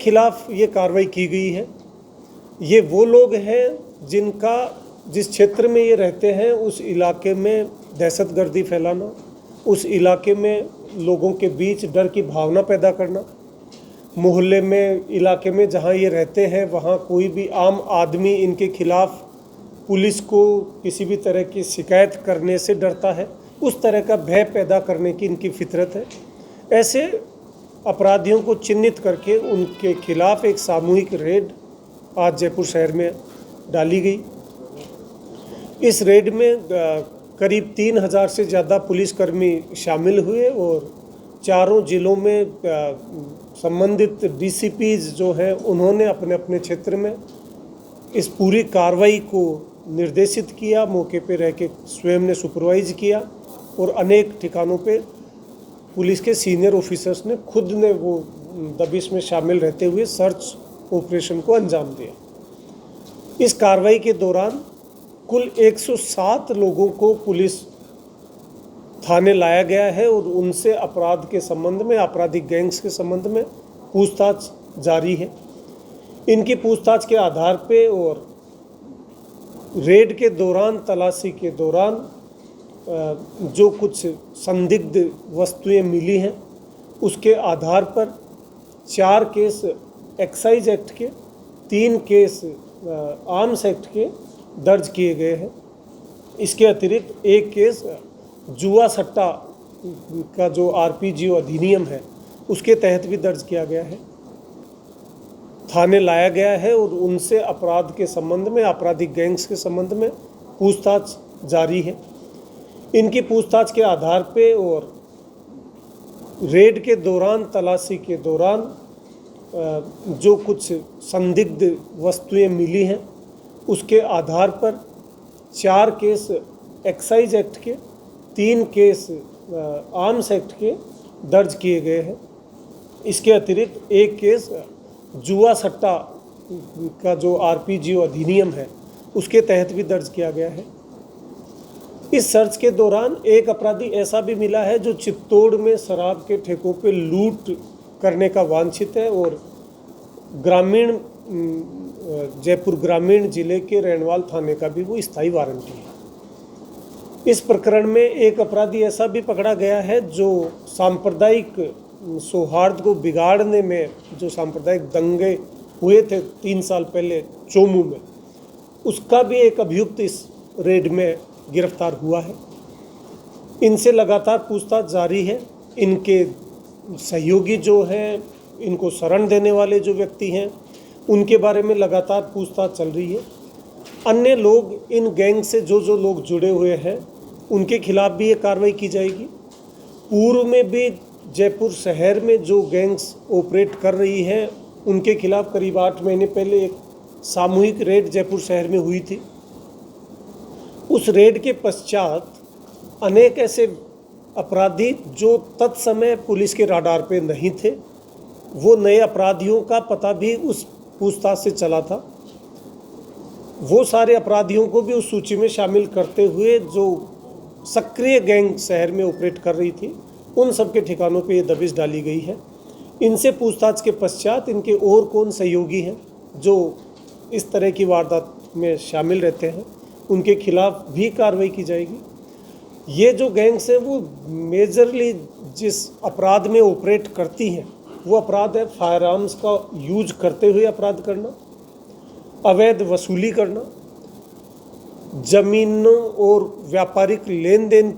खिलाफ ये कार्रवाई की गई है। ये वो लोग हैं जिनका जिस क्षेत्र में ये रहते हैं उस इलाके में दहशतगर्दी फैलाना, उस इलाके में लोगों के बीच डर की भावना पैदा करना, मोहल्ले में इलाके में जहाँ ये रहते हैं वहाँ कोई भी आम आदमी इनके खिलाफ पुलिस को किसी भी तरह की शिकायत करने से डरता है, उस तरह का भय पैदा करने की इनकी फितरत है। ऐसे अपराधियों को चिन्हित करके उनके खिलाफ एक सामूहिक रेड आज जयपुर शहर में डाली गई। इस रेड में करीब 3000 से ज़्यादा पुलिसकर्मी शामिल हुए और चारों जिलों में संबंधित डीसीपीज जो हैं उन्होंने अपने अपने क्षेत्र में इस पूरी कार्रवाई को निर्देशित किया, मौके पे रह के स्वयं ने सुपरवाइज किया और अनेक ठिकानों पे पुलिस के सीनियर ऑफिसर्स ने खुद ने वो दबिश में शामिल रहते हुए सर्च ऑपरेशन को अंजाम दिया। इस कार्रवाई के दौरान कुल 107 लोगों को पुलिस थाने लाया गया है और उनसे अपराध के संबंध में, आपराधिक गैंग्स के संबंध में पूछताछ जारी है। इनकी पूछताछ के आधार पे और रेड के दौरान, तलाशी के दौरान जो कुछ संदिग्ध वस्तुएं मिली हैं उसके आधार पर 4 केस एक्साइज एक्ट के, 3 केस आर्म्स एक्ट के दर्ज किए गए हैं। इसके अतिरिक्त एक केस जुआ सट्टा का जो आरपीजीओ अधिनियम है उसके तहत भी दर्ज किया गया है। थाने लाया गया है और उनसे अपराध के संबंध में, आपराधिक गैंग्स के संबंध में पूछताछ जारी है। इनकी पूछताछ के आधार पे और रेड के दौरान, तलाशी के दौरान जो कुछ संदिग्ध वस्तुएं मिली हैं उसके आधार पर 4 केस एक्साइज एक्ट के, 3 केस आर्म्स एक्ट के दर्ज किए गए हैं। इसके अतिरिक्त एक केस जुआ सट्टा का जो आरपीजीओ अधिनियम है उसके तहत भी दर्ज किया गया है। इस सर्च के दौरान एक अपराधी ऐसा भी मिला है जो चित्तौड़ में शराब के ठेकों पे लूट करने का वांछित है और ग्रामीण जयपुर ग्रामीण जिले के रेणवाल थाने का भी वो स्थायी वारंटी है। इस प्रकरण में एक अपराधी ऐसा भी पकड़ा गया है जो सांप्रदायिक सौहार्द को बिगाड़ने में, जो सांप्रदायिक दंगे हुए थे 3 साल पहले चोमू में, उसका भी एक अभियुक्त इस रेड में गिरफ्तार हुआ है। इनसे लगातार पूछताछ जारी है। इनके सहयोगी जो हैं, इनको शरण देने वाले जो व्यक्ति हैं, उनके बारे में लगातार पूछताछ चल रही है। अन्य लोग, इन गैंग से जो लोग जुड़े हुए हैं उनके खिलाफ भी ये कार्रवाई की जाएगी। पूर्व में भी जयपुर शहर में जो गैंग्स ऑपरेट कर रही हैं उनके खिलाफ करीब 8 महीने पहले एक सामूहिक रेड जयपुर शहर में हुई थी। उस रेड के पश्चात अनेक ऐसे अपराधी जो तत्समय पुलिस के राडार पे नहीं थे, वो नए अपराधियों का पता भी उस पूछताछ से चला था। वो सारे अपराधियों को भी उस सूची में शामिल करते हुए जो सक्रिय गैंग शहर में ऑपरेट कर रही थी उन सब के ठिकानों पे ये दबिश डाली गई है। इनसे पूछताछ के पश्चात इनके और कौन सहयोगी हैं जो इस तरह की वारदात में शामिल रहते हैं उनके खिलाफ भी कार्रवाई की जाएगी। ये जो गैंग्स हैं वो मेजरली जिस अपराध में ऑपरेट करती हैं वो अपराध है फायर आर्म्स का यूज करते हुए अपराध करना, अवैध वसूली करना, जमीनों और व्यापारिक लेन देन